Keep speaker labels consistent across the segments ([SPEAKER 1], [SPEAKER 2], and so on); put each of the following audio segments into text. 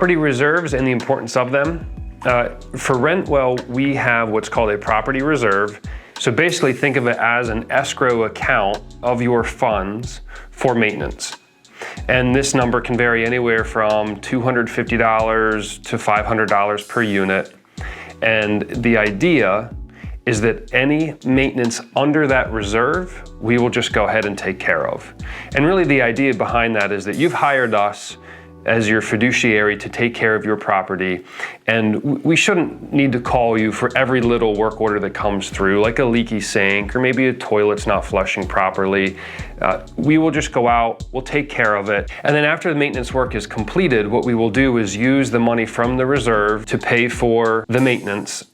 [SPEAKER 1] Property reserves and the importance of them. For Rentwell, we have what's called a property reserve. So basically think of it as an escrow account of your funds for maintenance. And this number can vary anywhere from $250 to $500 per unit. And the idea is that any maintenance under that reserve, we will just go ahead and take care of. And really the idea behind that is that you've hired us as your fiduciary to take care of your property, and we shouldn't need to call you for every little work order that comes through, like a leaky sink or maybe a toilet's not flushing properly. We will just go out, we'll take care of it, and then after the maintenance work is completed, what we will do is use the money from the reserve to pay for the maintenance,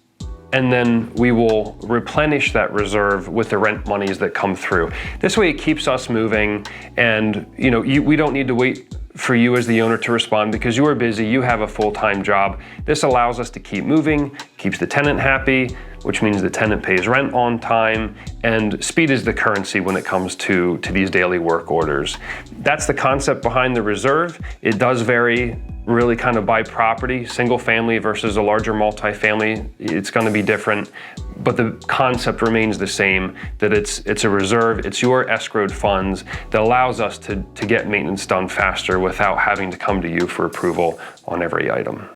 [SPEAKER 1] and then we will replenish that reserve with the rent monies that come through. This way it keeps us moving, and we don't need to wait for you as the owner to respond because you are busy, you have a full-time job. This allows us to keep moving, keeps the tenant happy, which means the tenant pays rent on time, and speed is the currency when it comes to these daily work orders. That's the concept behind the reserve. It does vary really kind of by property, single family versus a larger multifamily. It's going to be different, but the concept remains the same, that it's a reserve, it's your escrowed funds that allows us to get maintenance done faster without having to come to you for approval on every item.